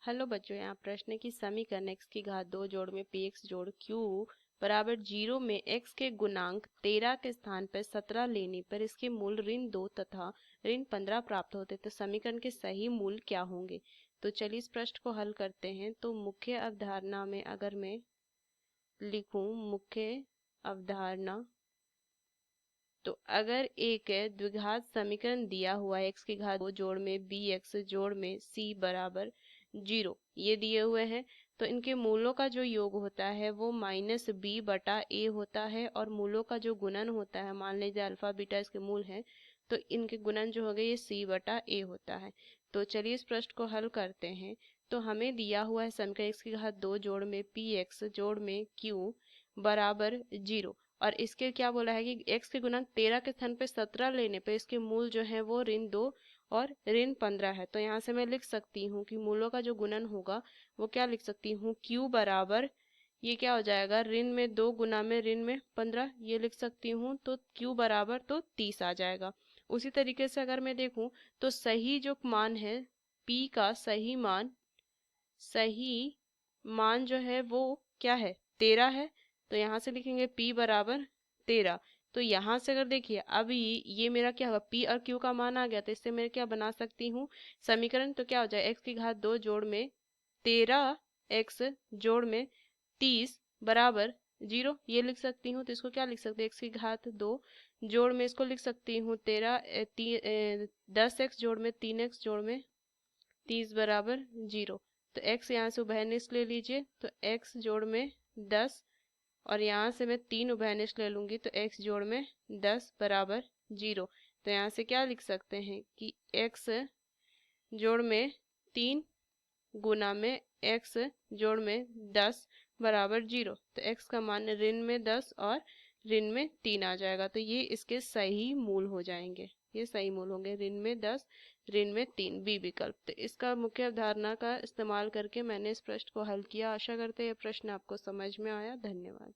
Hello बच्चों, यहाँ प्रश्न है कि समीकरण x की घात 2 जोड़ में px जोड़ q बराबर 0 में x के गुणांक 13 के स्थान पर 17 लेने पर इसके मूल ऋण 2 तथा ऋण 15 प्राप्त होते, तो समीकरण के सही मूल क्या होंगे। तो चलिए इस प्रश्न को हल करते हैं। तो मुख्य अवधारणा में अगर मैं लिखूं मुख्य अवधारणा, तो अगर एक द्विघात समीकरण दिया हुआ है x की घात 2 जोड़ में bx जोड़ में c बराबर 0 ये दिए हुए हैं, तो इनके मूलों का जो योग होता है वो -b/a होता है और मूलों का जो गुणन होता है, मान लीजिए अल्फा बीटा इसके मूल हैं, तो इनके गुणन जो हो गए ये c/a होता है। तो चलिए इस प्रश्न को हल करते हैं। तो हमें दिया हुआ है समीकरण x की घात 2 जोड़ में px जोड़ में q बराबर 0 और इसके क्या बोला है कि x के गुणांक 13 के स्थान पे 17 लेने पे इसके मूल जो है वो ऋण 2 और ऋण 15 है। तो यहाँ से मैं लिख सकती हूँ कि मूलों का जो गुणन होगा वो क्या लिख सकती हूँ, q बराबर ये क्या हो जाएगा, ऋण में 2 गुना में ऋण में 15 ये लिख सकती हूँ। तो q बराबर तो 30 आ जाएगा। उसी तरीके से अगर मैं देखूं तो सही जो मान है p का सही मान जो है वो क्या है, 13 है। तो यहाँ से लिखेंगे p बराबर 13। तो यहाँ से अगर देखिए अब ये मेरा क्या होगा, p और q का मान आ गया, तो इससे मैं क्या बना सकती हूँ समीकरण। तो क्या हो जाए, x की घात 2 जोड़ में 13x जोड़ में 30 बराबर 0 ये लिख सकती हूँ। तो इसको क्या लिख सकते हैं, x की घात 2 जोड़ में इसको लिख सकती हूँ 10x जोड़ में 3x जोड़ में 30 बराबर 0। तो x यहाँ से उभयनिष्ठ ले लीजिए, तो x जोड़ में 10 और यहाँ से मैं 3 उभयनिष्ठ ले लूंगी, तो x जोड़ में 10 बराबर 0। तो यहाँ से क्या लिख सकते हैं कि x जोड़ में 3 गुना में x जोड़ में 10 बराबर 0। तो x का मान ऋण में 10 और ऋण में 3 आ जाएगा। तो ये इसके सही मूल हो जाएंगे, ये सही मूल होंगे, ऋण में 10 ऋण में 3 बी विकल्प। तो इसका मुख्य अवधारणा का इस्तेमाल करके मैंने इस प्रश्न को हल किया। आशा करते हैं यह प्रश्न आपको समझ में आया। धन्यवाद।